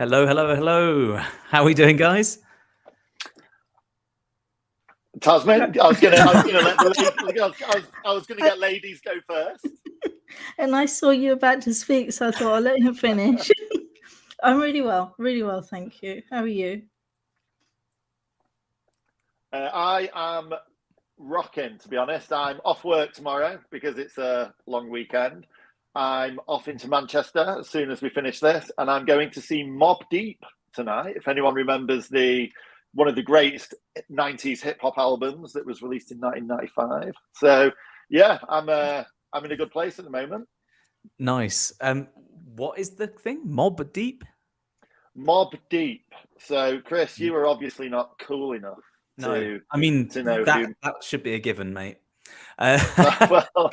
Hello, hello, hello. How are we doing, guys? Tazmin, I was gonna get ladies go first. And I saw you about to speak, so I thought I'll let him finish. I'm really well, thank you. How are you? I am rocking, to be honest. I'm off work tomorrow because it's a long weekend. I'm off into Manchester as soon as we finish this, and I'm going to see Mobb Deep tonight. If anyone remembers one of the greatest 90s hip hop albums that was released in 1995. So yeah, I'm in a good place at the moment. Nice. What is the thing? Mobb Deep? Mobb Deep. So Chris, you were obviously not cool enough. No, I mean that should be a given, mate. Well,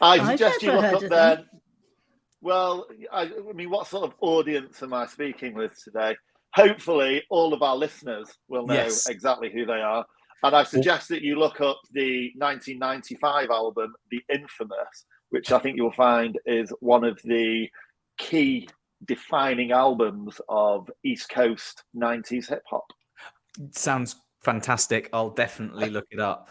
I suggest you look up there. Well, I mean, what sort of audience am I speaking with today? Hopefully, all of our listeners will know exactly who they are. And I suggest that you look up the 1995 album, The Infamous, which I think you'll find is one of the key defining albums of East Coast 90s hip hop. Sounds fantastic. I'll definitely look it up.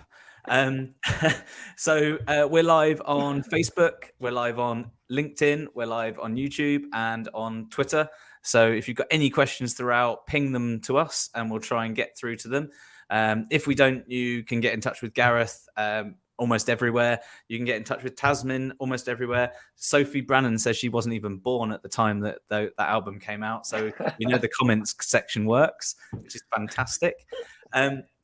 So we're live on Facebook, we're live on LinkedIn, we're live on YouTube and on Twitter. So if you've got any questions throughout, ping them to us and we'll try and get through to them. If we don't, you can get in touch with Gareth almost everywhere. You can get in touch with Tazmin almost everywhere. Sophie Brannan says she wasn't even born at the time that album came out. So we know the comments section works, which is fantastic.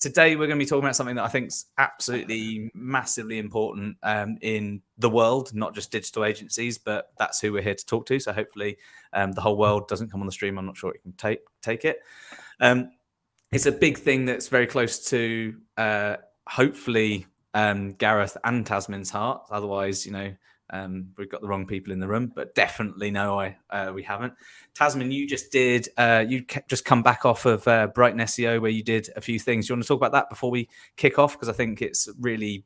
Today, we're going to be talking about something that I think is absolutely massively important in the world, not just digital agencies, but that's who we're here to talk to. So hopefully the whole world doesn't come on the stream. I'm not sure it can take it. It's a big thing that's very close to hopefully Gareth and Tazmin's heart. Otherwise, we've got the wrong people in the room, but definitely no, we haven't. Tazmin, you just did, you just come back off of Brighton SEO where you did a few things. Do you want to talk about that before we kick off? Because I think it's really,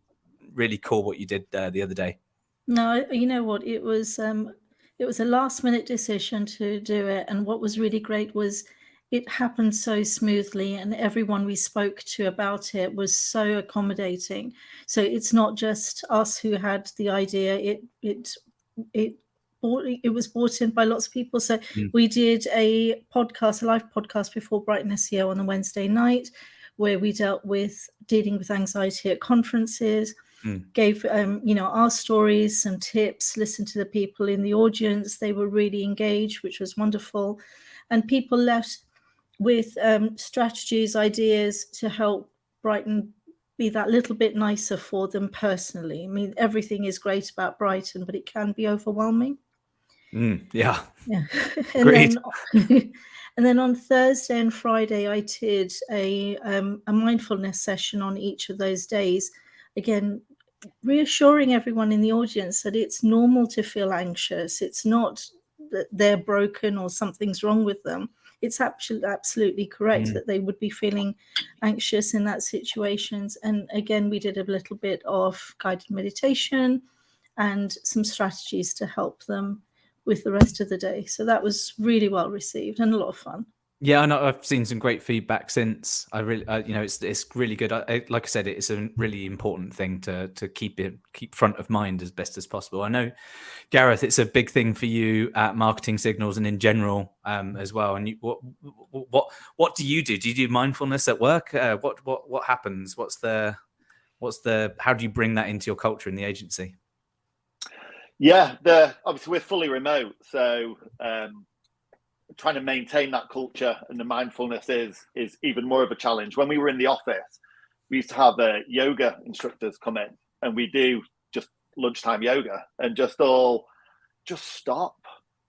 really cool what you did the other day. No, you know what? It was a last minute decision to do it. And what was really great was it happened so smoothly and everyone we spoke to about it was so accommodating. So it's not just us who had the idea. It was brought in by lots of people. So we did a live podcast before Brighton SEO on the Wednesday night where we dealt with dealing with anxiety at conferences, gave our stories, some tips, listened to the people in the audience. They were really engaged, which was wonderful. And people left with strategies, ideas to help Brighton be that little bit nicer for them personally. I mean, everything is great about Brighton, but it can be overwhelming. Yeah. And then on Thursday and Friday, I did a mindfulness session on each of those days. Again, reassuring everyone in the audience that it's normal to feel anxious. It's not that they're broken or something's wrong with them. It's absolutely correct that they would be feeling anxious in that situations. And again, we did a little bit of guided meditation and some strategies to help them with the rest of the day. So that was really well received and a lot of fun. Yeah, I know. I've seen some great feedback since. I really, it's really good. Like I said, it's a really important thing to keep front of mind as best as possible. I know, Gareth, it's a big thing for you at Marketing Signals and in general as well. And what do you do? Do you do mindfulness at work? What happens? How do you bring that into your culture in the agency? Yeah, obviously we're fully remote, so trying to maintain that culture and the mindfulness is even more of a challenge. When we were in the office, we used to have yoga instructors come in and we do just lunchtime yoga and just stop.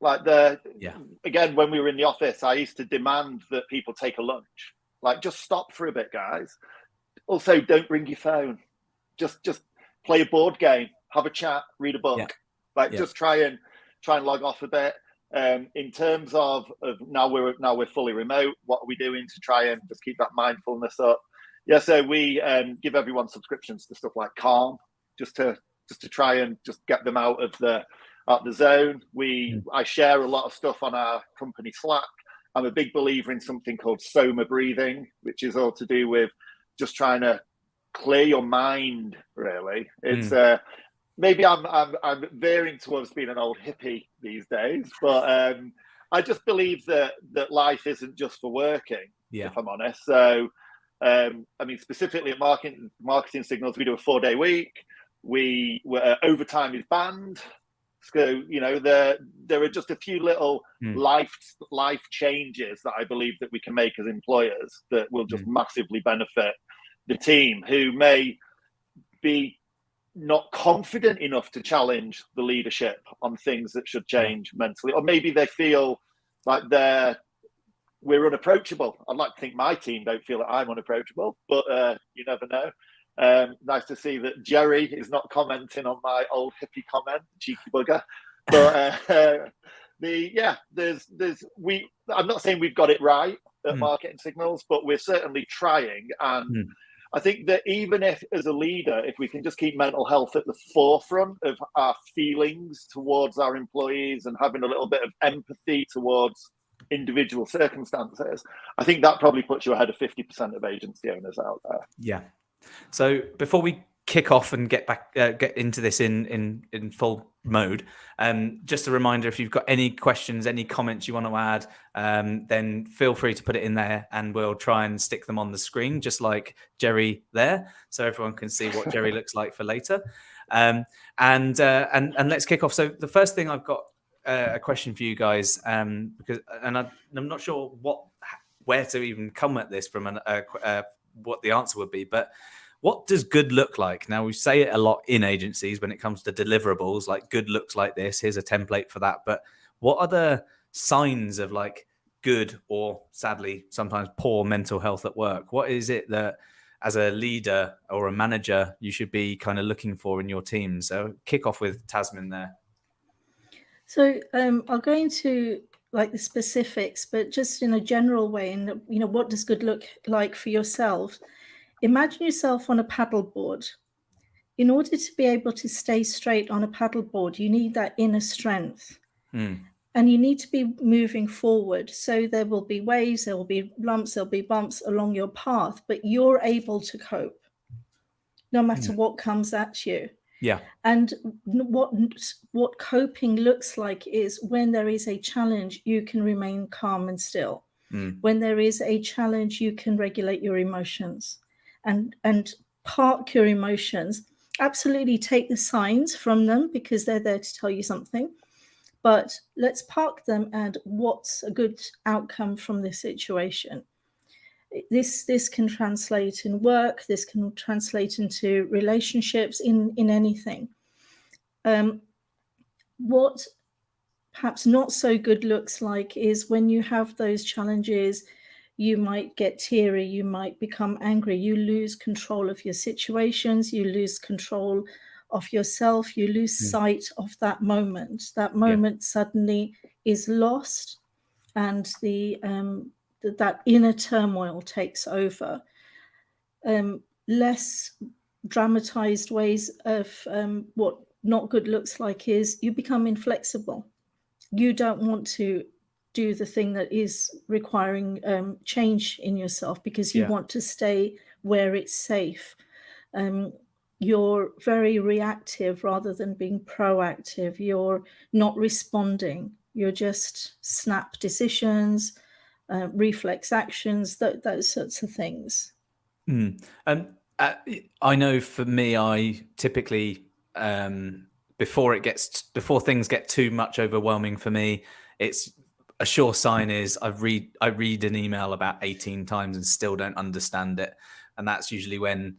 Again, when we were in the office, I used to demand that people take a lunch. Like, just stop for a bit, guys. Also, don't bring your phone. Just play a board game, have a chat, read a book. Just try and log off a bit. In terms of now we're fully remote, what are we doing to try and just keep that mindfulness up? Yeah, so we give everyone subscriptions to stuff like Calm, just to try and just get them out of at the Zone. I share a lot of stuff on our company Slack. I'm a big believer in something called soma breathing, which is all to do with just trying to clear your mind. Really, it's maybe I'm veering towards being an old hippie these days, but I just believe that life isn't just for working. If I'm honest, so I mean, specifically at marketing signals, we do a 4-day week. Overtime is banned. So, you know, there are just a few little life changes that I believe that we can make as employers that will just massively benefit the team, who may be not confident enough to challenge the leadership on things that should change mentally, or maybe they feel like we're unapproachable. I'd like to think my team don't feel that I'm unapproachable, but you never know. Nice to see that Jerry is not commenting on my old hippie comment, cheeky bugger. But I'm not saying we've got it right at marketing signals, but we're certainly trying. And I think that even if, as a leader, if we can just keep mental health at the forefront of our feelings towards our employees and having a little bit of empathy towards individual circumstances, I think that probably puts you ahead of 50% of agency owners out there. Yeah. So before we kick off and get into this in full mode, just a reminder, if you've got any questions, any comments you want to add, then feel free to put it in there and we'll try and stick them on the screen, just like Jerry there, so everyone can see what Jerry looks like for later. And let's kick off. So the first thing, I've got a question for you guys, because I'm not sure where to even come at this from, what the answer would be, but what does good look like? Now, we say it a lot in agencies when it comes to deliverables, like good looks like this, here's a template for that. But what are the signs of like good, or sadly, sometimes poor mental health at work? What is it that as a leader or a manager, you should be kind of looking for in your team? So kick off with Tazmin there. So I'll go into like the specifics, but just in a general way, and you know, what does good look like for yourself? Imagine yourself on a paddleboard. In order to be able to stay straight on a paddleboard, you need that inner strength. And you need to be moving forward. So there will be waves, there will be lumps, there'll be bumps along your path, but you're able to cope no matter what comes at you. Yeah. And what coping looks like is when there is a challenge, you can remain calm and still. When there is a challenge, you can regulate your emotions and park your emotions. Absolutely take the signs from them because they're there to tell you something. But let's park them and what's a good outcome from this situation. This can translate in work, this can translate into relationships, in anything. What perhaps not so good looks like is when you have those challenges, you might get teary, you might become angry, you lose control of your situations, you lose control of yourself, you lose sight of that moment. That moment suddenly is lost, and that inner turmoil takes over. Less dramatized ways of what not good looks like is you become inflexible. You don't want to do the thing that is requiring change in yourself because you want to stay where it's safe. You're very reactive rather than being proactive. You're not responding. You're just snap decisions, reflex actions, those sorts of things. I know for me, I typically, before things get too much overwhelming for me, it's a sure sign is I read an email about 18 times and still don't understand it. And that's usually when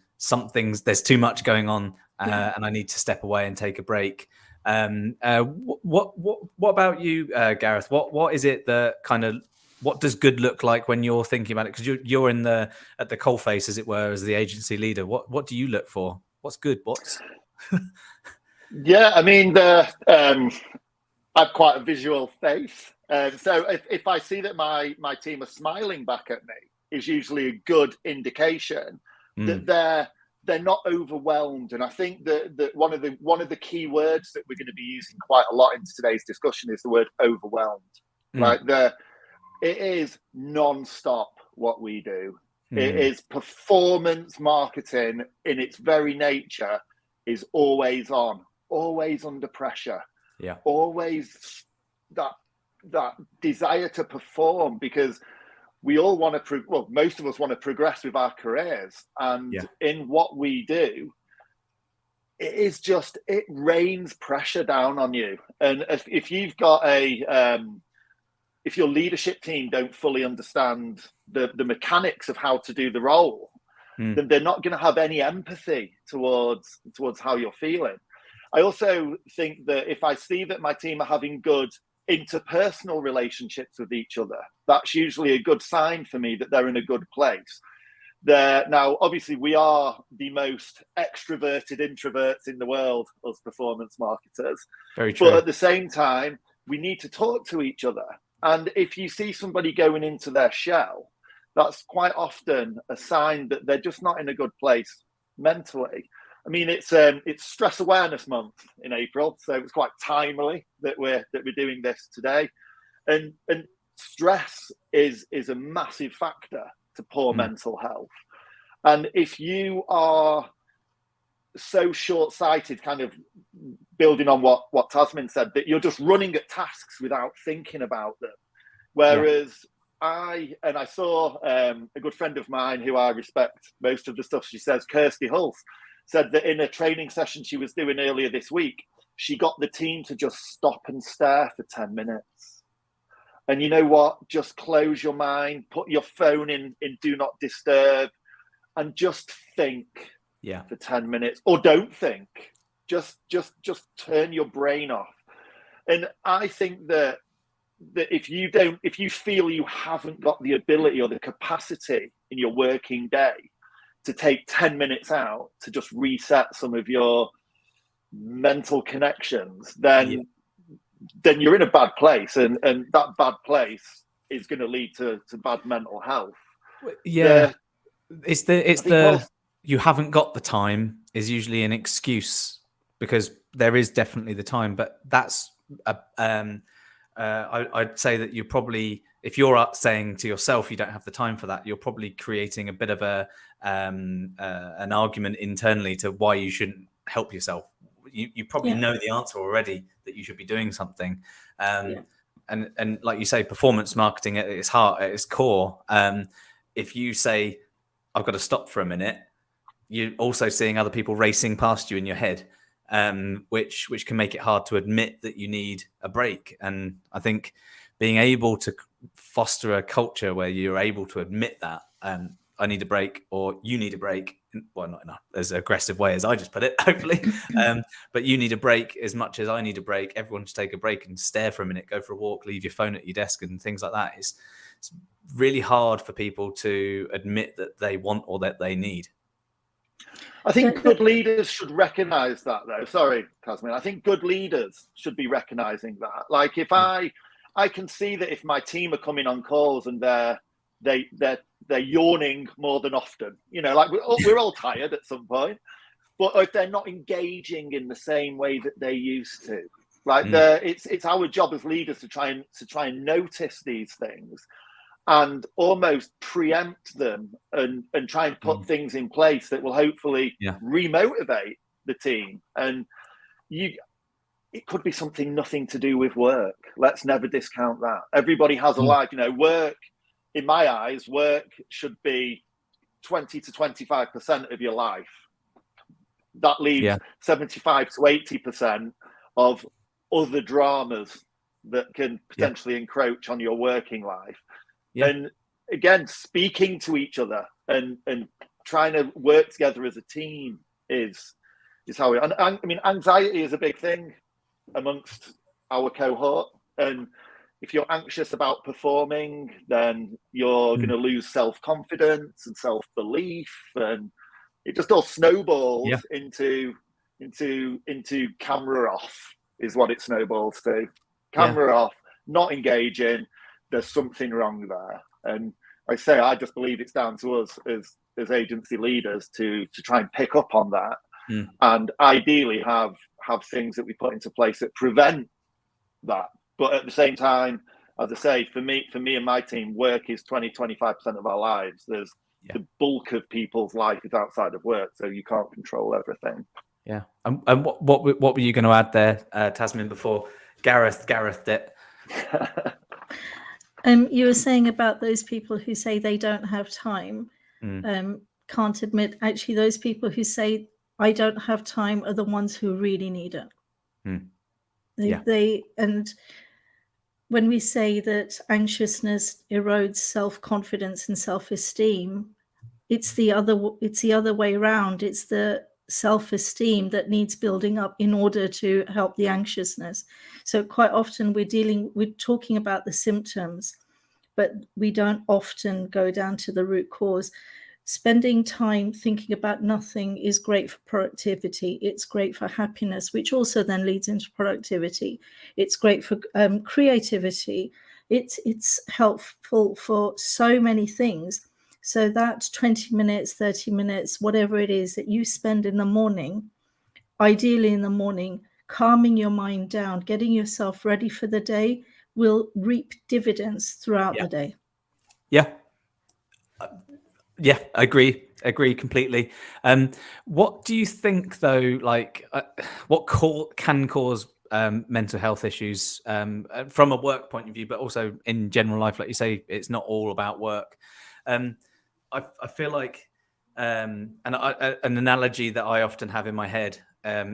there's too much going on and I need to step away and take a break. What about you, Gareth? What is it that kind of, what does good look like when you're thinking about it? Because you're at the coalface, as it were, as the agency leader. What do you look for? What's good? Yeah, I mean, I've quite a visual face. So if I see that my team are smiling back at me, is usually a good indication that they're not overwhelmed. And I think that one of the key words that we're going to be using quite a lot in today's discussion is the word overwhelmed. Like it is non-stop what we do. It is performance marketing in its very nature, is always on, always under pressure. Yeah. Always that desire to perform, because we all want to, most of us want to progress with our careers. And in what we do, it rains pressure down on you. And if you've got if your leadership team don't fully understand the mechanics of how to do the role, then they're not going to have any empathy towards how you're feeling. I also think that if I see that my team are having good interpersonal relationships with each other, that's usually a good sign for me that they're in a good place. Now, obviously, we are the most extroverted introverts in the world, us performance marketers. Very true. But at the same time, we need to talk to each other. And if you see somebody going into their shell, that's quite often a sign that they're just not in a good place mentally. I mean, it's Stress Awareness Month in April, so it's quite timely that we're doing this today. And stress is a massive factor to poor mental health. And if you are so short-sighted, kind of building on what Tazmin said, that you're just running at tasks without thinking about them. Whereas I saw a good friend of mine who I respect most of the stuff she says, Kirsty Hulse, said that in a training session she was doing earlier this week, she got the team to just stop and stare for 10 minutes. And you know what? Just close your mind, put your phone in do not disturb, and just think for 10 minutes, or don't think. Just turn your brain off. And I think that if you feel you haven't got the ability or the capacity in your working day to take 10 minutes out to just reset some of your mental connections, then you're in a bad place, and that bad place is going to lead to bad mental health. It's you haven't got the time is usually an excuse, because there is definitely the time, but that's I'd say that you're probably, if you're saying to yourself you don't have the time for that, you're probably creating a bit of an argument internally to why you shouldn't help yourself. You probably know the answer already, that you should be doing something. And like you say, performance marketing at its heart, at its core, if you say, I've got to stop for a minute, you're also seeing other people racing past you in your head, which can make it hard to admit that you need a break. And I think being able to foster a culture where you're able to admit that, I need a break, or you need a break. Well, not in as aggressive way as I just put it, hopefully. But you need a break as much as I need a break. Everyone should take a break and stare for a minute, go for a walk, leave your phone at your desk and things like that. It's really hard for people to admit that they want or that they need. I think good leaders should recognize that, though. Sorry, Tazmin. I think good leaders should be recognizing that. Like, if I can see that if my team are coming on calls and they're yawning more than often, like we're all tired at some point, but if they're not engaging in the same way that they used to, like it's our job as leaders to try and notice these things and almost preempt them and try and put things in place that will hopefully remotivate the team. And it could be something nothing to do with work. Let's never discount that. Everybody has a life. Work, in my eyes, work should be 20 to 25% of your life. That leaves 75 to 80% of other dramas that can potentially encroach on your working life. And again, speaking to each other and trying to work together as a team is how I mean, anxiety is a big thing amongst our cohort. And if you're anxious about performing, then you're going to lose self-confidence and self-belief, and it just all snowballs into camera off is what it snowballs to. Camera off, not engaging. There's something wrong there. And I just believe it's down to us as as agency leaders to try and pick up on that, and ideally have things that we put into place that prevent that. But at the same time, as I say, for me and my team, work is 20-25% of our lives. There's the bulk of people's life is outside of work, so you can't control everything. Yeah. And what were you going to add there, Tazmin, before Gareth it? You were saying about those people who say they don't have time, can't admit. Actually, those people who say I don't have time are the ones who really need it. And when we say that anxiousness erodes self-confidence and self-esteem, it's the other way around. It's the self-esteem that needs building up in order to help the anxiousness. So quite often we're talking about the symptoms, but we don't often go down to the root cause. Spending time thinking about nothing is great for productivity. It's great for happiness, which also then leads into productivity. It's great for creativity. It's helpful for so many things. So that 20 minutes, 30 minutes, whatever it is that you spend in the morning, ideally in the morning, calming your mind down, getting yourself ready for the day, will reap dividends throughout the day. Yeah, I agree completely. What do you think, though, like what can cause mental health issues from a work point of view, but also in general life? Like you say, it's not all about work. I feel like an analogy that I often have in my head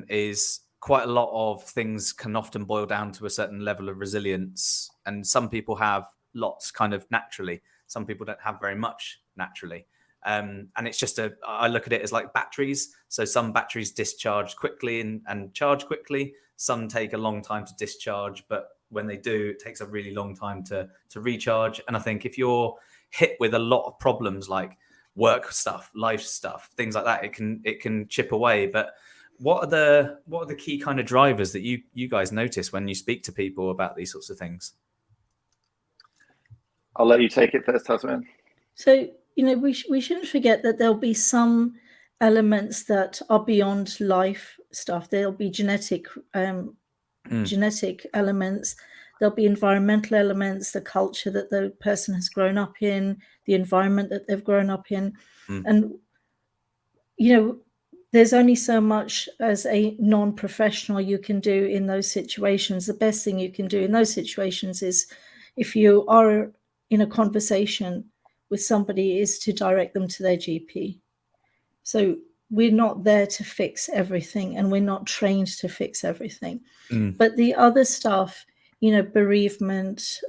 is quite a lot of things can often boil down to a certain level of resilience. And some people have lots kind of naturally. Some people don't have very much naturally. And it's just I look at it as like batteries. So some batteries discharge quickly and charge quickly. Some take a long time to discharge, but when they do, it takes a really long time to recharge. And I think if you're hit with a lot of problems like work stuff, life stuff, things like that, it can chip away. But what are the key kind of drivers that you guys notice when you speak to people about these sorts of things? I'll let you take it first, Tazmin. So, we shouldn't forget that there'll be some elements that are beyond life stuff. There'll be genetic elements. There'll be environmental elements, the culture that the person has grown up in, the environment that they've grown up in. And, there's only so much as a non-professional you can do in those situations. The best thing you can do in those situations is, if you are in a conversation with somebody, is to direct them to their GP. So we're not there to fix everything, and we're not trained to fix everything. But the other stuff, bereavement,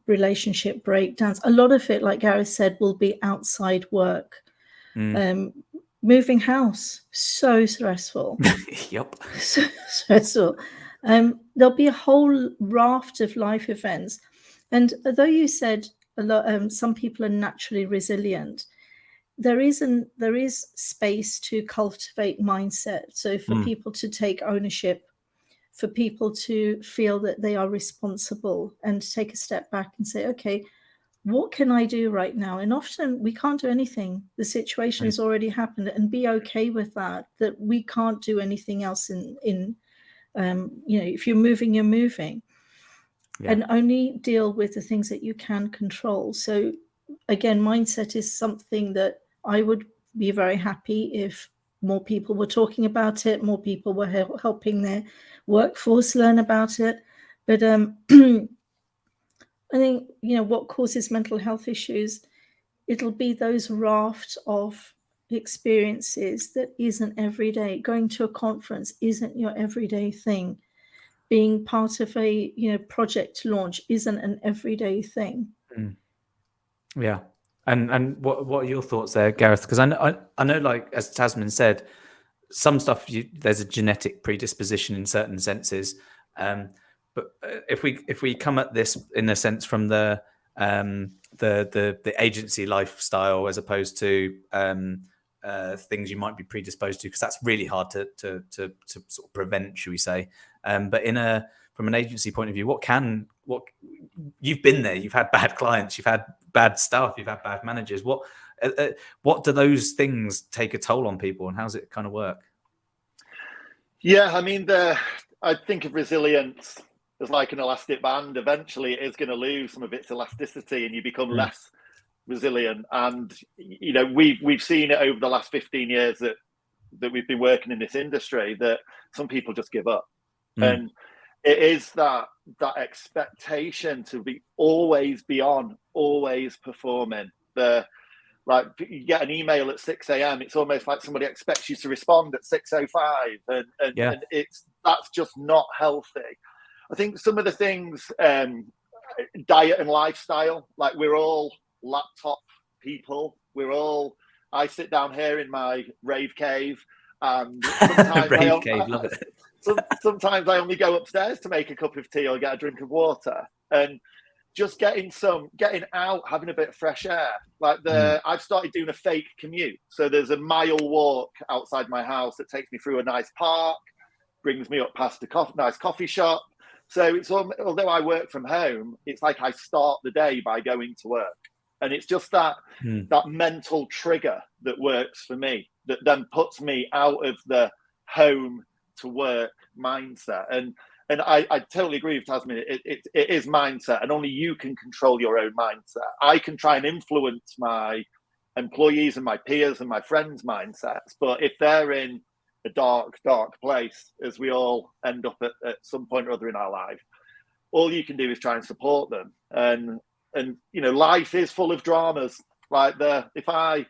relationship breakdowns, a lot of it, like Gareth said, will be outside work. Moving house, so stressful. Yep. So stressful. There'll be a whole raft of life events. And although you said a lot, some people are naturally resilient, there is space to cultivate mindset. So for people to take ownership, for people to feel that they are responsible and take a step back and say, okay, what can I do right now? And often we can't do anything. The situation has already happened, and be okay with that we can't do anything else if you're moving, you're moving. And only deal with the things that you can control. So again, mindset is something that I would be very happy if more people were talking about it, more people were helping their workforce learn about it. But I think, what causes mental health issues, it'll be those raft of experiences that isn't every day. Going to a conference isn't your everyday thing. Being part of a project launch isn't an everyday thing. Yeah. And what are your thoughts there, Gareth? Because I know, like as Tazmin said, some stuff there's a genetic predisposition in certain senses. But if we come at this in a sense from the agency lifestyle as opposed to things you might be predisposed to, because that's really hard to sort of prevent, should we say? But from an agency point of view, what you've been there, you've had bad clients, you've had bad staff, you've had bad managers. What What do those things take a toll on people, and how's it kind of work? Yeah, I mean, I think of resilience as like an elastic band. Eventually, it is going to lose some of its elasticity, and you become less resilient. And you know, we've seen it over the last 15 years that we've been working in this industry, that some people just give up, and it is that expectation to be always be on, always performing. Like, you get an email at 6 a.m. It's almost like somebody expects you to respond at 6:05, and that's just not healthy. I think some of the things, diet and lifestyle, like, we're all laptop people. I sit down here in my rave cave, and sometimes love it. Sometimes I only go upstairs to make a cup of tea or get a drink of water, and just getting out, having a bit of fresh air. Like, I've started doing a fake commute. So there's a mile walk outside my house that takes me through a nice park, brings me up past a nice coffee shop. So it's, although I work from home, it's like I start the day by going to work. And it's just that mental trigger that works for me, that then puts me out of the home to work mindset. And I totally agree with Tazmin. It is mindset, and only you can control your own mindset. I can try and influence my employees and my peers and my friends' mindsets, but if they're in a dark place, as we all end up at some point or other in our life, all you can do is try and support them. And you know, life is full of dramas. Like, if I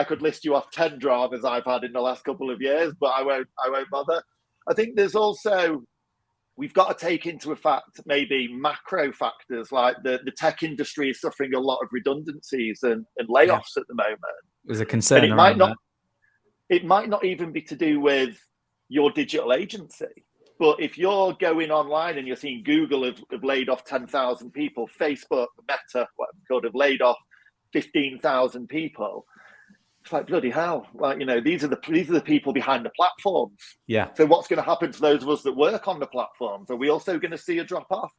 could list you off 10 dramas I've had in the last couple of years, but I won't bother. I think there's also, we've got to take into effect maybe macro factors, like the tech industry is suffering a lot of redundancies and layoffs at the moment. There's a concern. And it might not even be to do with your digital agency, but if you're going online and you're seeing Google have laid off 10,000 people, Facebook, Meta, whatever it's called, have laid off 15,000 people. It's like, bloody hell! Like, you know, these are the people behind the platforms. Yeah. So what's going to happen to those of us that work on the platforms? Are we also going to see a drop off?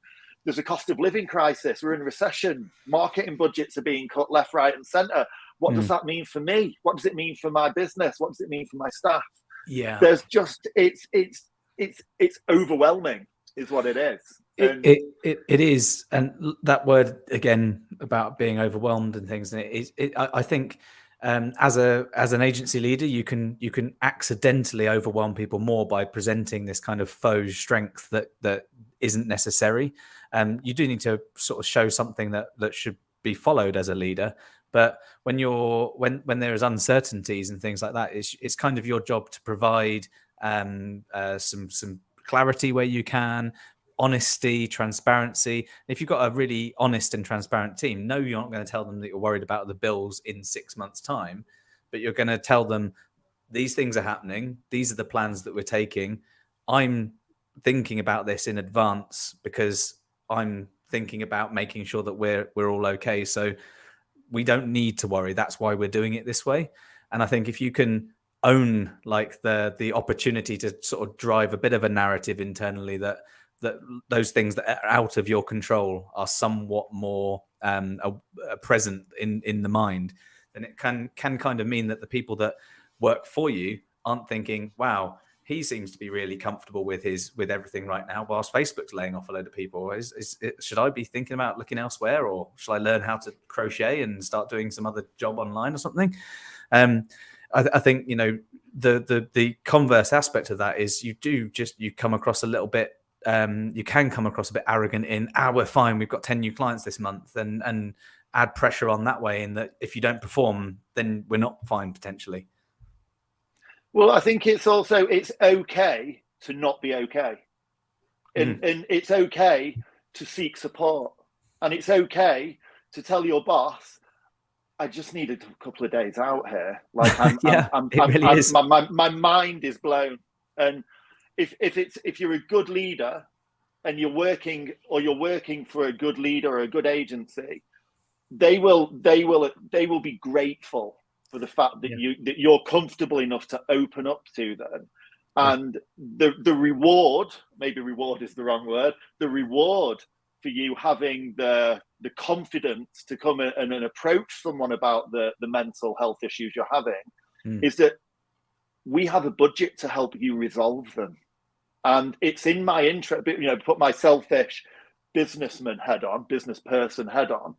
There's a cost of living crisis. We're in a recession. Marketing budgets are being cut left, right, and centre. What does that mean for me? What does it mean for my business? What does it mean for my staff? Yeah. There's just it's overwhelming, is what it is. It is, and that word again about being overwhelmed and things. And I think. As an agency leader, you can accidentally overwhelm people more by presenting this kind of faux strength that isn't necessary. You do need to sort of show something that should be followed as a leader. But when there is uncertainties and things like that, it's kind of your job to provide some clarity where you can. Honesty, transparency. If you've got a really honest and transparent team, no, you're not going to tell them that you're worried about the bills in 6 months' time, but you're going to tell them these things are happening. These are the plans that we're taking. I'm thinking about this in advance because I'm thinking about making sure that we're all okay. So we don't need to worry. That's why we're doing it this way. And I think if you can own like the opportunity to sort of drive a bit of a narrative internally that those things that are out of your control are somewhat more present in the mind, then it can kind of mean that the people that work for you aren't thinking, wow, he seems to be really comfortable with everything right now, whilst Facebook's laying off a load of people. Should I be thinking about looking elsewhere, or should I learn how to crochet and start doing some other job online or something? I think, you know, the converse aspect of that is you come across a little bit. You can come across a bit arrogant in, we're fine, we've got 10 new clients this month, and add pressure on that way, in that if you don't perform, then we're not fine potentially. Well, I think it's okay to not be okay. And it's okay to seek support. And it's okay to tell your boss, I just need a couple of days out here. Like, my mind is blown. And if you're a good leader and you're working for a good leader or a good agency, they will be grateful for the fact that you're comfortable enough to open up to them. And the reward, maybe reward is the wrong word, the reward for you having the confidence to come and approach someone about the mental health issues you're having is that we have a budget to help you resolve them. And it's in my interest, put my selfish business person head on.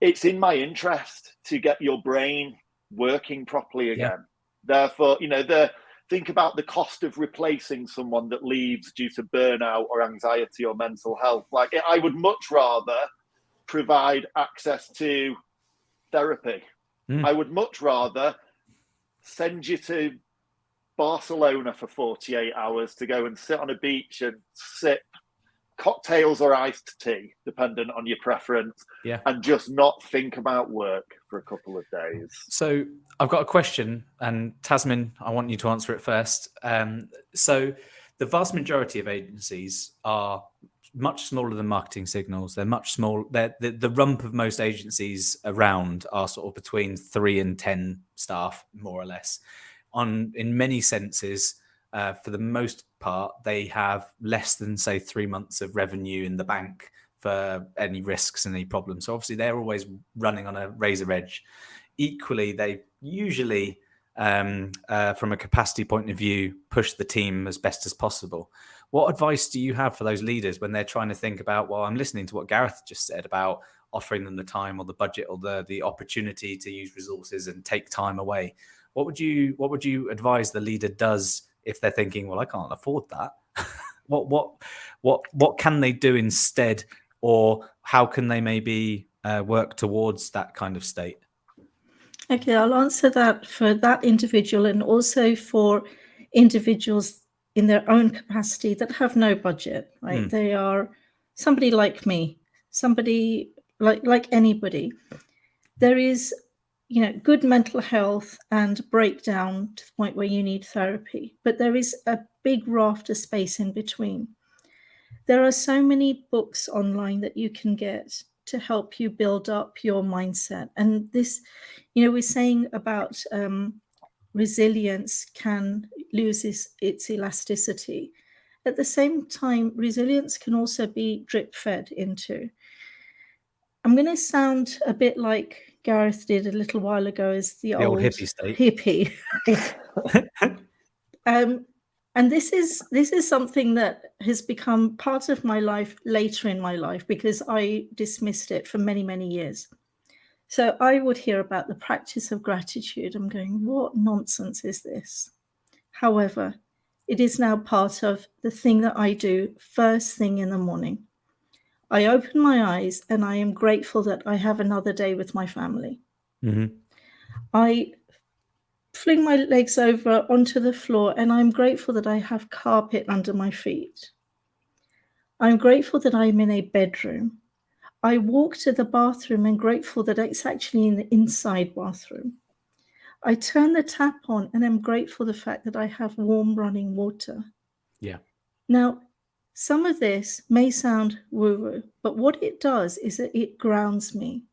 It's in my interest to get your brain working properly again. Therefore, think about the cost of replacing someone that leaves due to burnout or anxiety or mental health. Like, I would much rather provide access to therapy. I would much rather send you to Barcelona for 48 hours to go and sit on a beach and sip cocktails or iced tea, dependent on your preference, and just not think about work for a couple of days. So I've got a question, and Tazmin, I want you to answer it first. So the vast majority of agencies are much smaller than Marketing Signals. They're much small. The rump of most agencies around are sort of between 3 and 10 staff, more or less. In many senses, for the most part, they have less than, say, 3 months of revenue in the bank for any risks and any problems. So obviously they're always running on a razor edge. Equally, they usually, from a capacity point of view, push the team as best as possible. What advice do you have for those leaders when they're trying to think about, well, I'm listening to what Gareth just said about offering them the time or the budget or the opportunity to use resources and take time away? What would you advise the leader does if they're thinking, well, I can't afford that? What can they do instead, or how can they maybe work towards that kind of state? Okay, I'll answer that for that individual and also for individuals in their own capacity that have no budget, right? They are somebody like me, somebody like anybody. There is, good mental health and breakdown to the point where you need therapy, but there is a big raft of space in between. There are so many books online that you can get to help you build up your mindset. And this, we're saying about resilience can lose its elasticity. At the same time, resilience can also be drip fed into. I'm going to sound a bit like Gareth did a little while ago as the old hippie state. Hippie. And this is something that has become part of my life later in my life because I dismissed it for many, many years. So I would hear about the practice of gratitude. I'm going, what nonsense is this? However, it is now part of the thing that I do first thing in the morning. I open my eyes and I am grateful that I have another day with my family. I fling my legs over onto the floor and I'm grateful that I have carpet under my feet. I'm grateful that I'm in a bedroom. I walk to the bathroom and grateful that it's actually in the inside bathroom. I turn the tap on and I'm grateful for the fact that I have warm running water. Yeah. Now, some of this may sound woo-woo, but what it does is that it grounds me.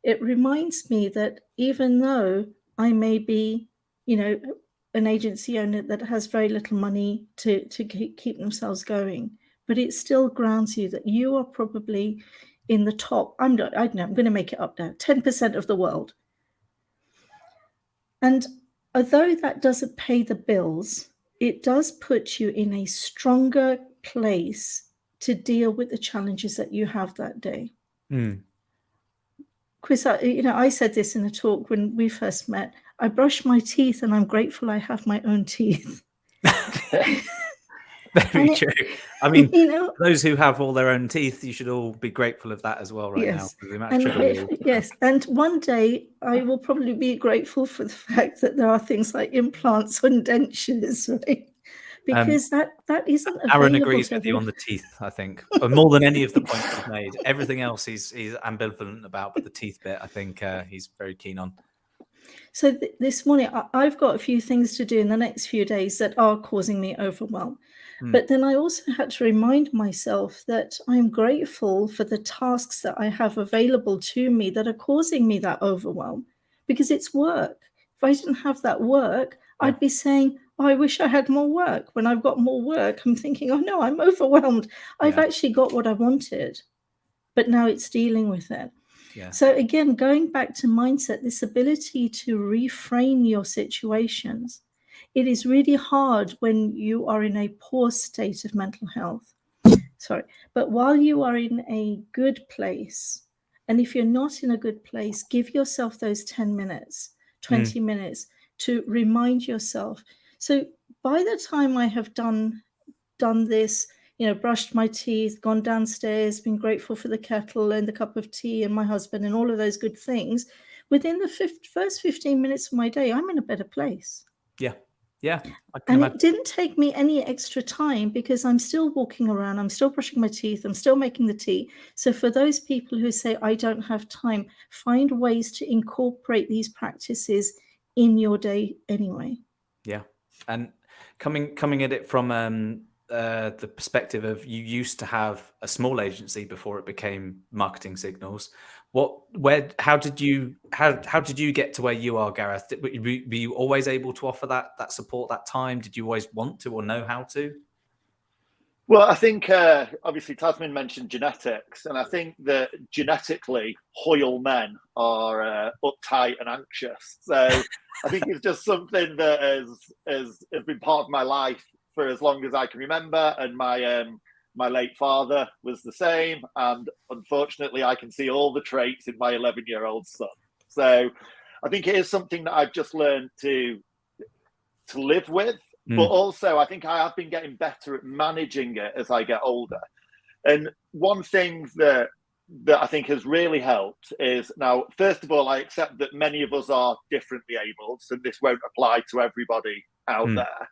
It reminds me that even though I may be, an agency owner that has very little money to keep themselves going, but it still grounds you that you are probably in the top, I don't know, I'm going to make it up now, 10% of the world. And although that doesn't pay the bills, it does put you in a stronger place to deal with the challenges that you have that day. Chris, I said this in a talk when we first met. I brush my teeth and I'm grateful I have my own teeth. Very true. I mean, those who have all their own teeth, you should all be grateful of that as well now. Yes, and one day I will probably be grateful for the fact that there are things like implants and dentures, right? Because that isn't available. Aaron agrees with you on the teeth, I think, more than any of the points he's made. Everything else he's ambivalent about, but the teeth bit, I think he's very keen on. So this morning, I've got a few things to do in the next few days that are causing me overwhelm. But then I also had to remind myself that I'm grateful for the tasks that I have available to me that are causing me that overwhelm, because it's work. If I didn't have that work, I'd be saying, oh, I wish I had more work. When I've got more work, I'm thinking, oh no, I'm overwhelmed. I've actually got what I wanted, but now it's dealing with it. Yeah. So again, going back to mindset, this ability to reframe your situations, it is really hard when you are in a poor state of mental health. But while you are in a good place, and if you're not in a good place, give yourself those 10 minutes, 20 minutes to remind yourself. So by the time I have done this, brushed my teeth, gone downstairs, been grateful for the kettle and the cup of tea and my husband and all of those good things, within the first 15 minutes of my day, I'm in a better place. Yeah. Yeah. And it didn't take me any extra time because I'm still walking around, I'm still brushing my teeth, I'm still making the tea. So for those people who say, I don't have time, find ways to incorporate these practices in your day anyway. Yeah. And coming at it from the perspective of, you used to have a small agency before it became Marketing Signals. How did you get to where you are, Gareth? Were you always able to offer that support, that time? Did you always want to or know how to? Well, I think obviously Tazmin mentioned genetics, and I think that genetically Hoyle men are uptight and anxious. So I think it's just something that has been part of my life for as long as I can remember. And my late father was the same, and unfortunately, I can see all the traits in my 11-year-old son. So I think it is something that I've just learned to live with. But also, I think I have been getting better at managing it as I get older. And one thing that I think has really helped is, now, first of all, I accept that many of us are differently abled, so this won't apply to everybody out there.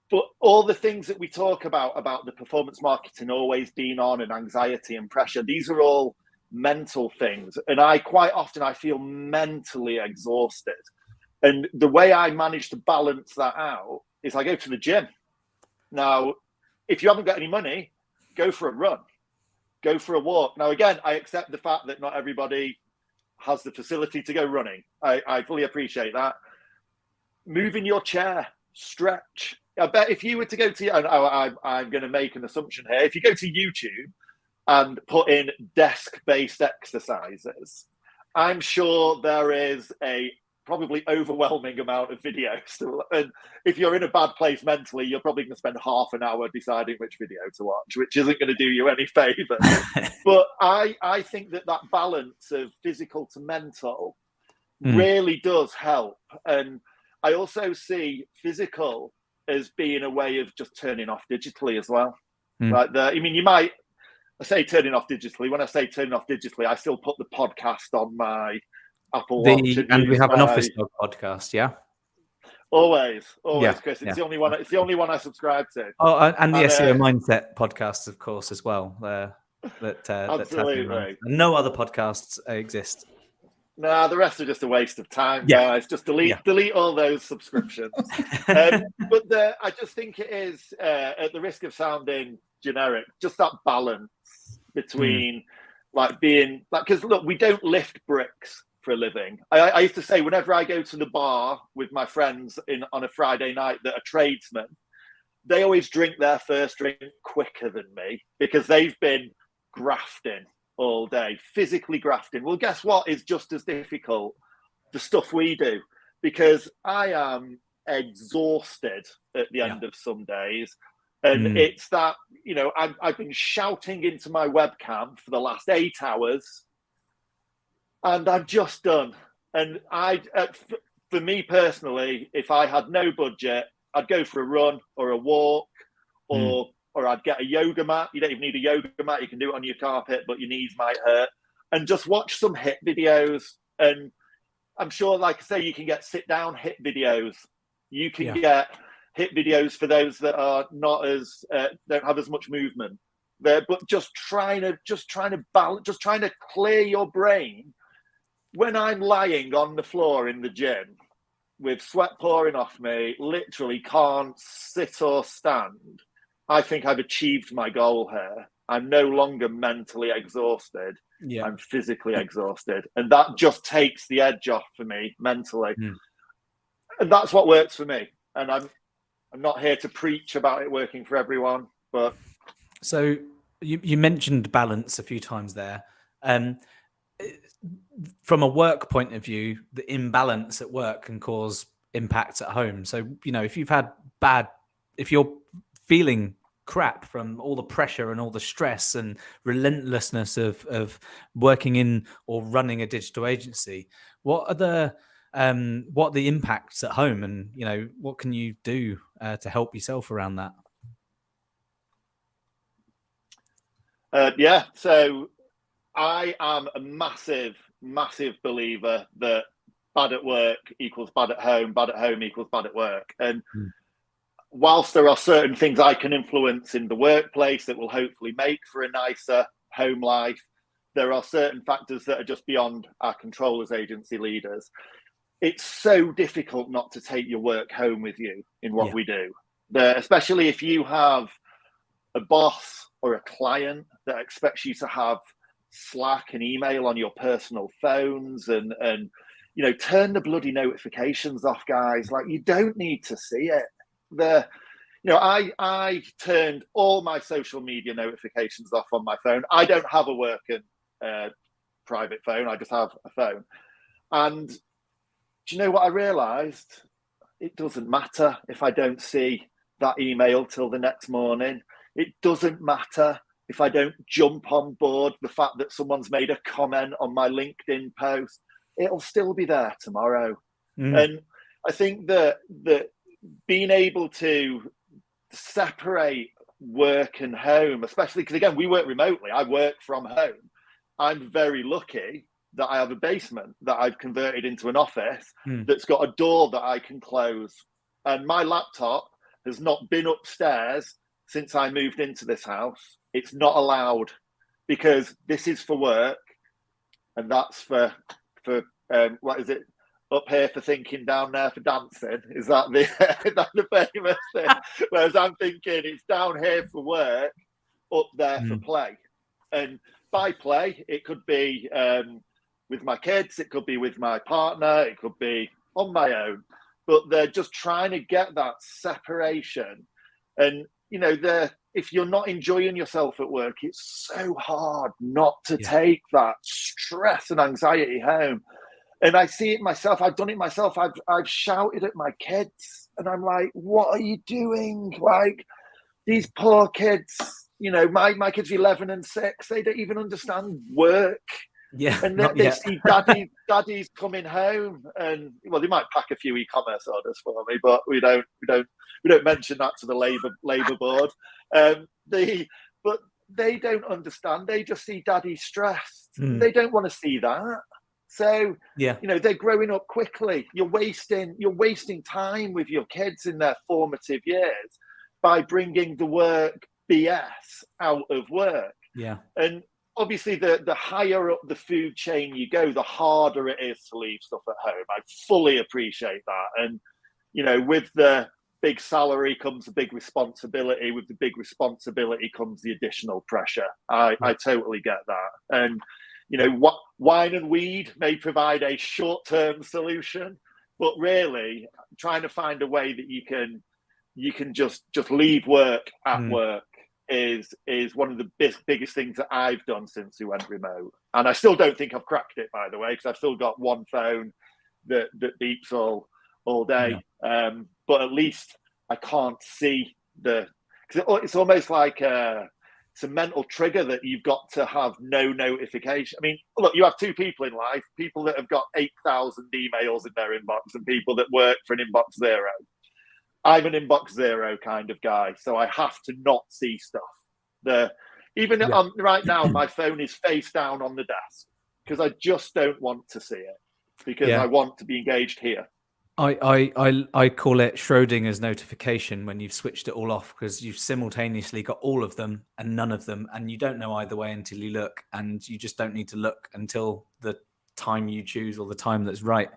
But all the things that we talk about the performance marketing always being on, and anxiety and pressure, these are all mental things. And I feel mentally exhausted. And the way I manage to balance that out is I go to the gym. Now, if you haven't got any money, go for a run, go for a walk. Now, again, I accept the fact that not everybody has the facility to go running. I fully appreciate that. Move in your chair, stretch. I bet if you were to go to, I'm going to make an assumption here. If you go to YouTube and put in desk-based exercises, I'm sure there is a probably overwhelming amount of videos. And if you're in a bad place mentally, you're probably going to spend half an hour deciding which video to watch, which isn't going to do you any favor. But I think that balance of physical to mental really does help. And I also see physical as being a way of just turning off digitally as well. Like I say turning off digitally. When I say turning off digitally, I still put the podcast on my Apple Watch, and we have an Office Dog podcast, yeah. Always, Chris. It's the only one. It's the only one I subscribe to. Oh, and the SEO Mindset podcast, of course, as well. Absolutely. No other podcasts exist. Nah, the rest are just a waste of time, guys. Just delete all those subscriptions. But I just think it is, at the risk of sounding generic, just that balance between because look, we don't lift bricks for a living. I used to say, whenever I go to the bar with my friends on a Friday night that are tradesmen, they always drink their first drink quicker than me because they've been grafting all day, physically grafting. Well, guess what is just as difficult? The stuff we do, because I am exhausted at the end of some days. And it's that, I've been shouting into my webcam for the last 8 hours, and I'm just done. And for me personally, if I had no budget, I'd go for a run or a walk, or I'd get a yoga mat. You don't even need a yoga mat. You can do it on your carpet, but your knees might hurt. And just watch some HIIT videos. And I'm sure, like I say, you can get sit-down HIIT videos. You can get HIIT videos for those that are not as don't have as much movement. But just trying to balance, just trying to clear your brain. When I'm lying on the floor in the gym with sweat pouring off me, literally can't sit or stand, I think I've achieved my goal here. I'm no longer mentally exhausted. I'm physically exhausted. And that just takes the edge off for me mentally. And that's what works for me. And I'm not here to preach about it working for everyone, but. So you mentioned balance a few times there. From a work point of view, the imbalance at work can cause impacts at home. So, if you're feeling crap from all the pressure and all the stress and relentlessness of working in or running a digital agency, what are the impacts at home, and what can you do to help yourself around that? So I am a massive believer that bad at work equals bad at home equals bad at work. And whilst there are certain things I can influence in the workplace that will hopefully make for a nicer home life, there are certain factors that are just beyond our control as agency leaders. It's so difficult not to take your work home with you in what we do. Especially if you have a boss or a client that expects you to have Slack and email on your personal phones and turn the bloody notifications off, guys. Like, you don't need to see it. I turned all my social media notifications off on my phone. I don't have a work and private phone. I just have a phone. And do you know what I realized? It doesn't matter if I don't see that email till the next morning. It doesn't matter if I don't jump on board the fact that someone's made a comment on my LinkedIn post. It'll still be there tomorrow. And I think that being able to separate work and home, especially because, again, we work remotely. I work from home. I'm very lucky that I have a basement that I've converted into an office that's got a door that I can close. And my laptop has not been upstairs since I moved into this house. It's not allowed, because this is for work and that's for what is it? Up here for thinking, down there for dancing. Is that the famous thing? Whereas I'm thinking it's down here for work, up there for play. And by play, it could be with my kids, it could be with my partner, it could be on my own. But they're just trying to get that separation. And, if you're not enjoying yourself at work, it's so hard not to take that stress and anxiety home. And I see it myself. I've done it myself. I've shouted at my kids, and I'm like, "What are you doing?" Like, these poor kids. My kids are 11 and 6. They don't even understand work. Yeah, and they see daddy's coming home, and they might pack a few e-commerce orders for me, but we don't mention that to the Labour board. But they don't understand. They just see daddy stressed. They don't want to see that. So they're growing up quickly. You're wasting time with your kids in their formative years by bringing the work BS out of work. Yeah, and obviously, the higher up the food chain you go, the harder it is to leave stuff at home. I fully appreciate that. And, with the big salary comes the big responsibility. With the big responsibility comes the additional pressure. I totally get that. And, wine and weed may provide a short-term solution, but really trying to find a way that you can just leave work at work is one of the biggest things that I've done since we went remote. And I still don't think I've cracked it, by the way, because I've still got one phone that beeps all day. Yeah. But at least I can't see because it's almost like it's a mental trigger that you've got to have no notification. I mean, look, you have two people in life, people that have got 8,000 emails in their inbox and people that work for an inbox zero. I'm an inbox zero kind of guy, so I have to not see stuff. Right now, my phone is face down on the desk because I just don't want to see it, because I want to be engaged here. I call it Schrodinger's notification when you've switched it all off, because you've simultaneously got all of them and none of them, and you don't know either way until you look, and you just don't need to look until the time you choose or the time that's right.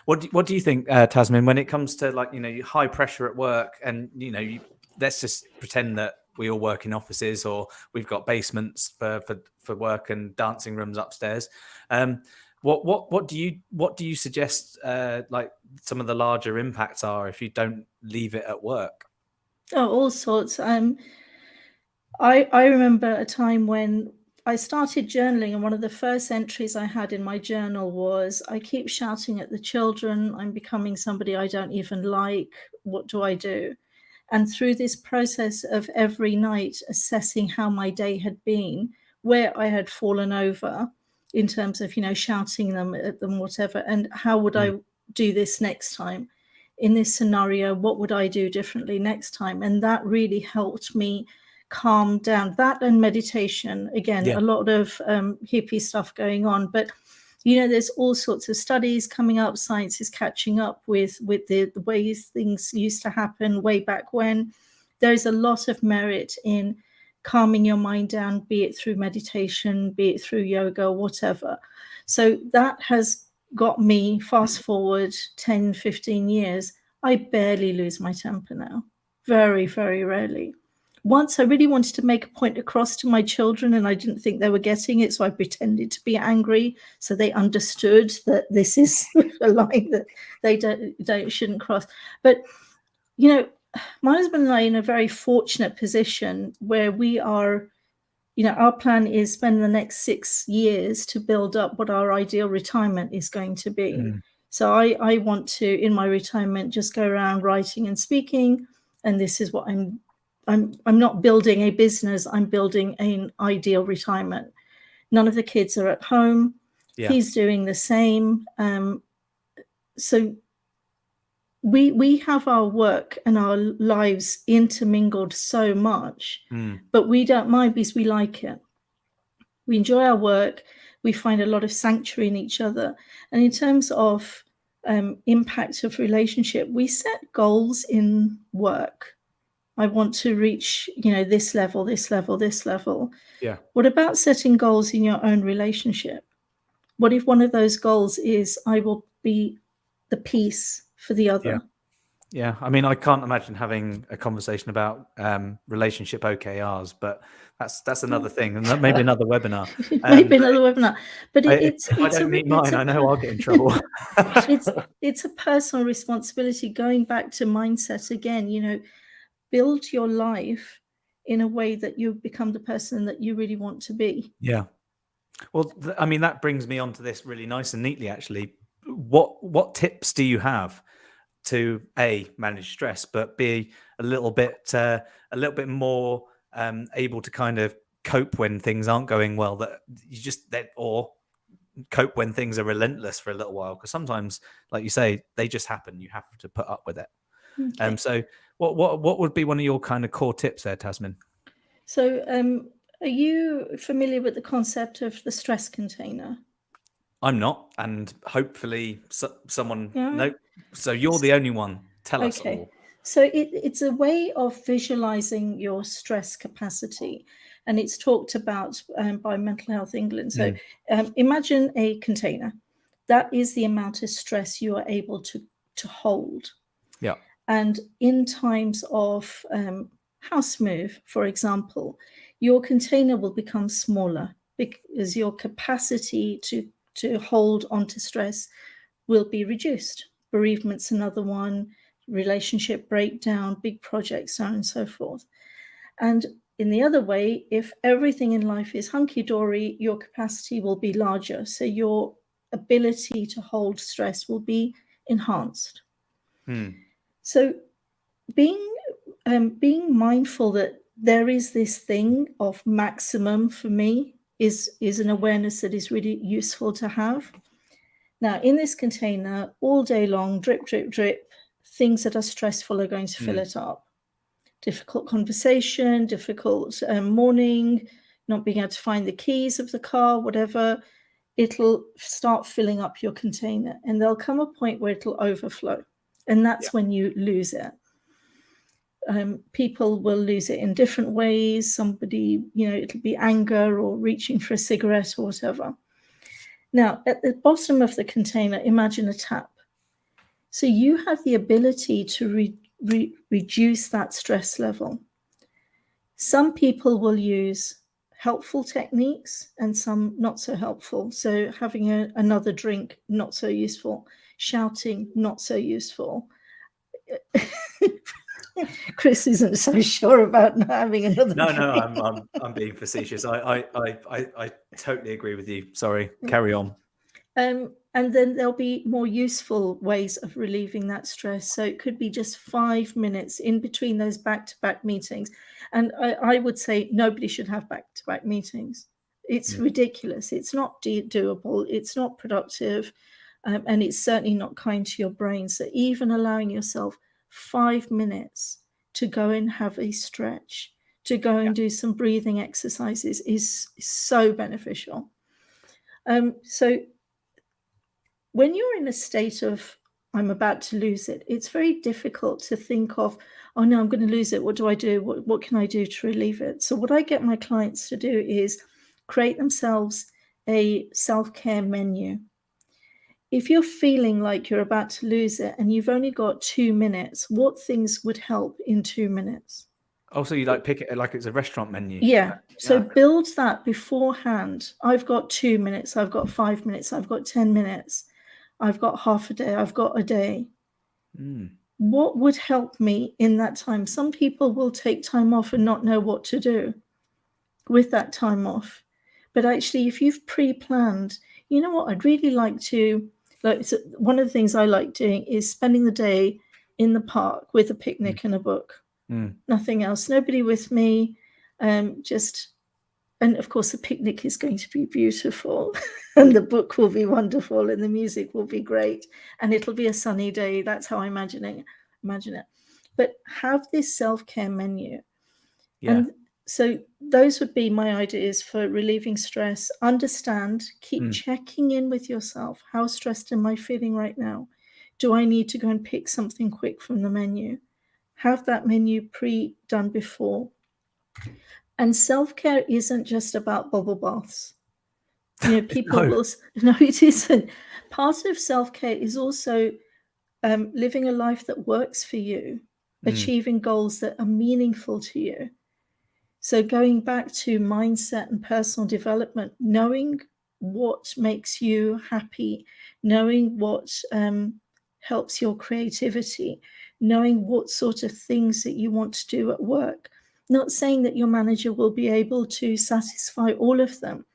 What do you think, Tazmin, when it comes to high pressure at work, and let's just pretend that we all work in offices, or we've got basements for work and dancing rooms upstairs. What do you suggest like some of the larger impacts are if you don't leave it at work? Oh, all sorts. I remember a time when I started journaling, and one of the first entries I had in my journal was, I keep shouting at the children, I'm becoming somebody I don't even like. What do I do? And through this process of every night assessing how my day had been, where I had fallen over in terms of, shouting them at them, whatever, and how would I do this next time? In this scenario, what would I do differently next time? And that really helped me calm down. That and meditation, again, a lot of hippie stuff going on, but there's all sorts of studies coming up. Science is catching up with the ways things used to happen way back when. There's a lot of merit in calming your mind down, be it through meditation, be it through yoga, whatever. So that has got me, fast forward 10, 15 years, I barely lose my temper now. Very, very rarely. Once I really wanted to make a point across to my children, and I didn't think they were getting it, so I pretended to be angry so they understood that this is a line that they shouldn't cross. But my husband and I are in a very fortunate position where we are, our plan is spend the next 6 years to build up what our ideal retirement is going to be. So I want to, in my retirement, just go around writing and speaking, and this is what I'm not building a business, I'm building an ideal retirement. None of the kids are at home. He's doing the same. So we have our work and our lives intermingled so much, but we don't mind because we like it. We enjoy our work. We find a lot of sanctuary in each other. And in terms of impact of relationship, we set goals in work. I want to reach, this level, this level, this level. Yeah. What about setting goals in your own relationship? What if one of those goals is, I will be the peace for the other? Yeah. I mean, I can't imagine having a conversation about relationship OKRs, but that's another thing, and maybe another webinar. Maybe another webinar. But if I don't meet mine, I know I'll get in trouble. It's a personal responsibility. Going back to mindset again, build your life in a way that you become the person that you really want to be. Yeah. Well, I mean, that brings me on to this really nice and neatly, actually. What tips do you have to A, manage stress, but B, a little bit more able to kind of cope when things aren't going well, or cope when things are relentless for a little while? Because sometimes, like you say, they just happen. You have to put up with it. Okay. So what would be one of your kind of core tips there, Tazmin? So are you familiar with the concept of the stress container? I'm not, and hopefully someone. Yeah. No, so you're the only one. Tell us all. So it's a way of visualizing your stress capacity, and it's talked about by Mental Health England. So imagine a container. That is the amount of stress you are able to hold. Yeah. And in times of house move, for example, your container will become smaller because your capacity to hold onto stress will be reduced. Bereavement's another one, relationship breakdown, big projects, so on and so forth. And in the other way, if everything in life is hunky-dory, your capacity will be larger. So your ability to hold stress will be enhanced. So being mindful that there is this thing of maximum for me is an awareness that is really useful to have. Now, in this container, all day long, drip, drip, drip, things that are stressful are going to fill it up. Difficult conversation, difficult morning, not being able to find the keys of the car, whatever, it'll start filling up your container. And there'll come a point where it'll overflow. And that's when you lose it. People will lose it in different ways. Somebody, it'll be anger or reaching for a cigarette or whatever. Now, at the bottom of the container, imagine a tap. So you have the ability to reduce that stress level. Some people will use helpful techniques and some not so helpful. So having another drink, not so useful. Shouting, not so useful. Chris isn't so sure about not having another drink. No, I'm being facetious. I totally agree with you. Sorry, carry on. And then there'll be more useful ways of relieving that stress. So it could be just 5 minutes in between those back-to-back meetings. And I would say nobody should have back-to-back meetings. It's ridiculous. It's not doable. It's not productive. And it's certainly not kind to your brain. So even allowing yourself 5 minutes to go and have a stretch, to go and do some breathing exercises is so beneficial. So when you're in a state of, I'm about to lose it, it's very difficult to think of, oh no, I'm going to lose it. What do I do? What can I do to relieve it? So what I get my clients to do is create themselves a self-care menu. If you're feeling like you're about to lose it and you've only got 2 minutes, what things would help in 2 minutes? Oh, so you like pick it like it's a restaurant menu? Yeah. So build that beforehand. I've got 2 minutes. I've got 5 minutes. I've got 10 minutes. I've got half a day. I've got a day. What would help me in that time? Some people will take time off and not know what to do with that time off. But actually, if you've pre-planned, you know what, I'd really like to, so one of the things I like doing is spending the day in the park with a picnic and a book. Nothing else. Nobody with me. And of course, the picnic is going to be beautiful and the book will be wonderful and the music will be great and it'll be a sunny day. That's how I imagine it. But have this self-care menu. And so those would be my ideas for relieving stress. Understand, keep checking in with yourself. How stressed am I feeling right now? Do I need to go and pick something quick from the menu? Have that menu pre-done before. And self-care isn't just about bubble baths. You know, people will, no, it isn't. Part of self-care is also living a life that works for you, achieving goals that are meaningful to you. So going back to mindset and personal development, knowing what makes you happy, knowing what helps your creativity, knowing what sort of things that you want to do at work. Not saying that your manager will be able to satisfy all of them,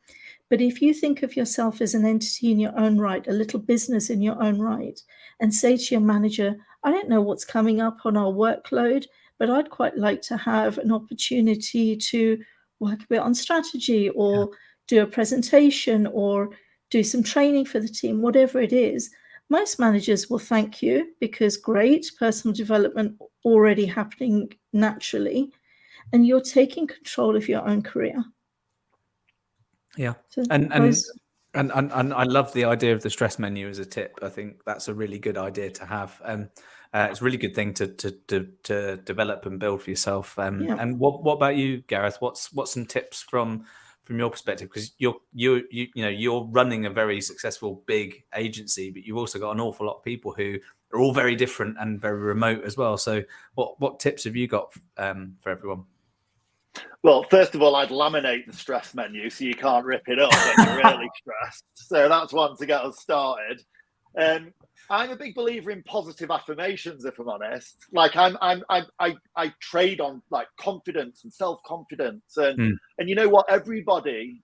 but if you think of yourself as an entity in your own right, a little business in your own right, and say to your manager, I don't know what's coming up on our workload, but I'd quite like to have an opportunity to work a bit on strategy or do a presentation or do some training for the team, whatever it is. Most managers will thank you because great, personal development already happening naturally, and you're taking control of your own career. Yeah. So And I love the idea of the stress menu as a tip. I think that's a really good idea to have. It's a really good thing to develop and build for yourself. And what about you, Gareth? What's some tips from your perspective? Because you're running a very successful big agency, but you've also got an awful lot of people who are all very different and very remote as well. So what tips have you got for everyone? Well, first of all, I'd laminate the stress menu so you can't rip it up when you're really stressed. So that's one to get us started. I'm a big believer in positive affirmations, if I'm honest. Like I trade on like confidence and self-confidence, and you know what? Everybody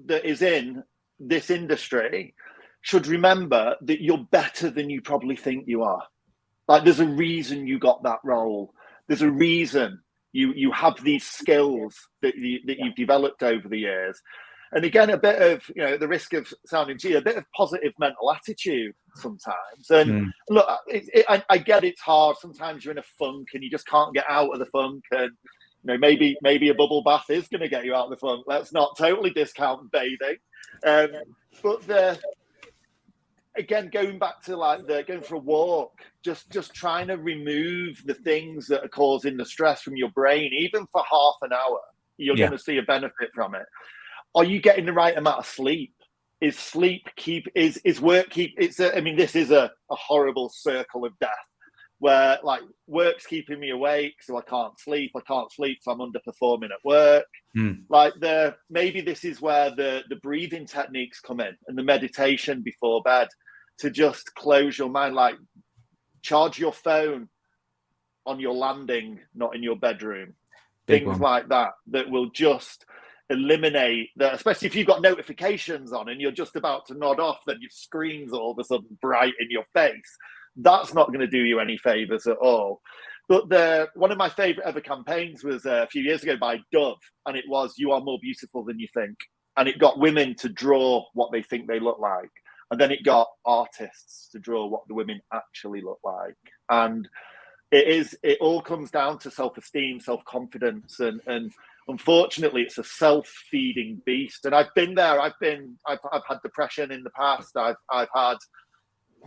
that is in this industry should remember that you're better than you probably think you are. Like there's a reason you got that role. There's a reason you have these skills that you've developed over the years. And again, a bit of, the risk of sounding cheesy, a bit of positive mental attitude sometimes. And look, I get it's hard. Sometimes you're in a funk and you just can't get out of the funk. And maybe a bubble bath is going to get you out of the funk. Let's not totally discount bathing. But again, going back to going for a walk, just trying to remove the things that are causing the stress from your brain, even for half an hour, you're going to see a benefit from it. Are you getting the right amount of sleep? Is sleep this is a horrible circle of death. where like work's keeping me awake, so I can't sleep, so I'm underperforming at work. Like maybe this is where the breathing techniques come in, and the meditation before bed, to just close your mind, like charge your phone on your landing, not in your bedroom. Things like that will just eliminate that, especially if you've got notifications on and you're just about to nod off, then your screen's all of a sudden bright in your face. That's not going to do you any favors at all. But one of my favorite ever campaigns was a few years ago by Dove, and it was "You are more beautiful than you think," and it got women to draw what they think they look like, and then it got artists to draw what the women actually look like. And it all comes down to self-esteem, self-confidence, and unfortunately it's a self-feeding beast. And I've been there. I've had depression in the past. I've had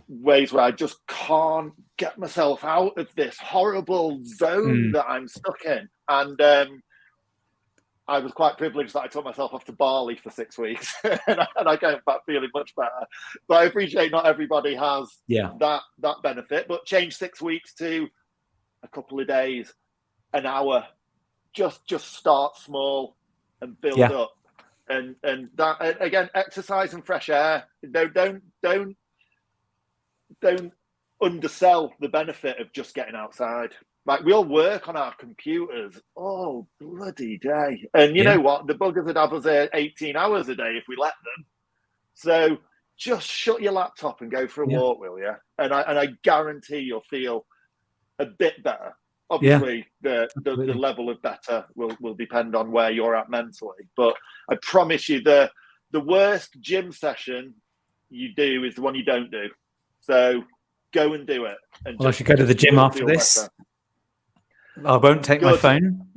ways where I just can't get myself out of this horrible zone that I'm stuck in. And I was quite privileged that I took myself off to Bali for 6 weeks and I came back feeling much better. But I appreciate not everybody has that benefit, but change 6 weeks to a couple of days, an hour, just start small and build up. And that, again, exercise and fresh air. Don't undersell the benefit of just getting outside. Like, we all work on our computers all bloody day. And you know what? The buggers would have us there 18 hours a day if we let them. So just shut your laptop and go for a walk, will you? And I guarantee you'll feel a bit better. Obviously, the level of better will depend on where you're at mentally. But I promise you, the worst gym session you do is the one you don't do. So go and do it. And I should go to the gym after this. Better. I won't take my phone.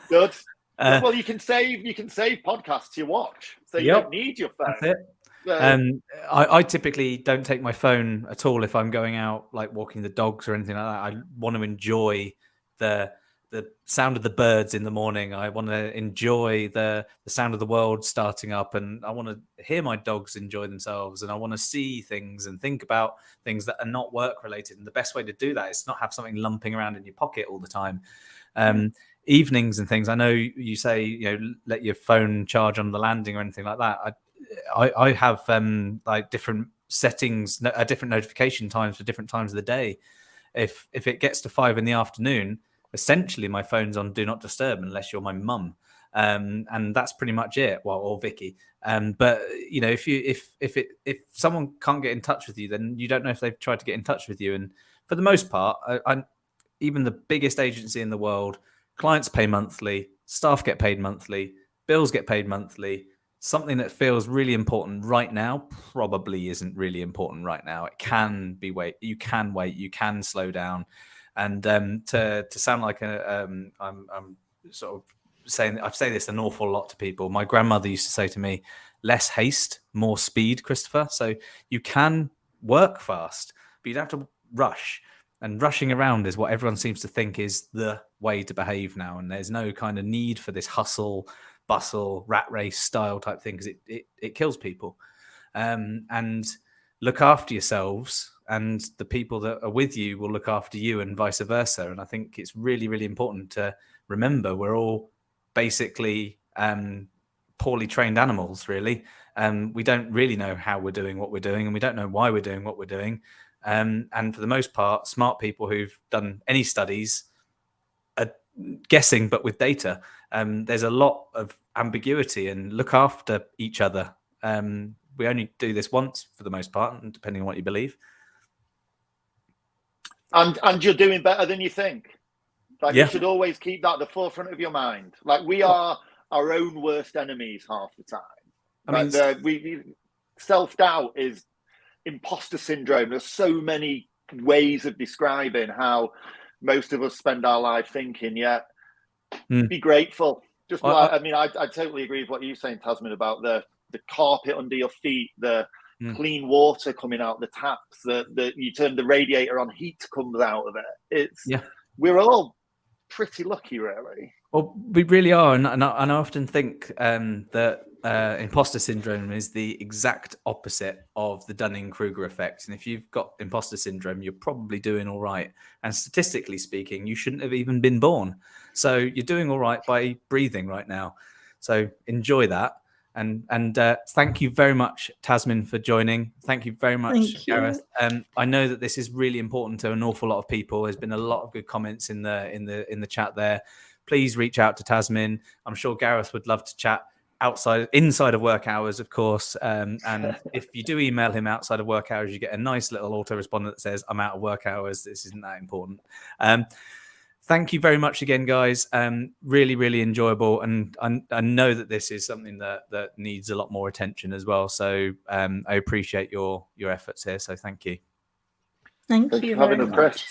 Good. Well, you can save podcasts you watch, so you don't need your phone. That's it. I typically don't take my phone at all if I'm going out, like walking the dogs or anything like that. I want to enjoy the sound of the birds in the morning. I want to enjoy the sound of the world starting up, and I want to hear my dogs enjoy themselves, and I want to see things and think about things that are not work related. And the best way to do that is not have something lumping around in your pocket all the time. Evenings and things, I know you say, let your phone charge on the landing or anything like that. I have like different settings, different notification times for different times of the day. If it gets to 5 p.m, essentially my phone's on do not disturb unless you're my mum, and that's pretty much it. Well, or Vicky. But if someone can't get in touch with you, then you don't know if they've tried to get in touch with you. And for the most part, even the biggest agency in the world, clients pay monthly, staff get paid monthly, bills get paid monthly. Something that feels really important right now probably isn't really important right now. It can be you can slow down. And to sound like I'm sort of saying, I say this an awful lot to people. My grandmother used to say to me, less haste, more speed, Christopher. So you can work fast, but you don't have to rush. And rushing around is what everyone seems to think is the way to behave now. And there's no kind of need for this hustle, bustle, rat race style type thing, because it kills people. And look after yourselves, and the people that are with you will look after you, and vice versa. And I think it's really, really important to remember we're all basically poorly trained animals, really. We don't really know how we're doing what we're doing, and we don't know why we're doing what we're doing. And for the most part, smart people who've done any studies are guessing, but with data. There's a lot of ambiguity, and look after each other. We only do this once for the most part, depending on what you believe. And you're doing better than you think. Like, you should always keep that at the forefront of your mind. Like, we are our own worst enemies half the time. Self-doubt is imposter syndrome. There's so many ways of describing how most of us spend our life thinking, be grateful. Just I totally agree with what you're saying, Tazmin, about the carpet under your feet, the clean water coming out the taps, that you turn the radiator on, heat comes out of it. We're all pretty lucky, really. Well, we really are, and I often think that imposter syndrome is the exact opposite of the Dunning-Kruger effect. And if you've got imposter syndrome, you're probably doing all right. And statistically speaking, you shouldn't have even been born. So you're doing all right by breathing right now. So enjoy that. And thank you very much, Tazmin, for joining. Thank you very much, Gareth. I know that this is really important to an awful lot of people. There's been a lot of good comments in the chat there. Please reach out to Tazmin. I'm sure Gareth would love to chat inside of work hours, of course. And if you do email him outside of work hours, you get a nice little autoresponder that says, "I'm out of work hours. This isn't that important." Thank you very much again, guys. Really, really enjoyable. And I know that this is something that needs a lot more attention as well. So I appreciate your efforts here. So thank you. Thank you very much.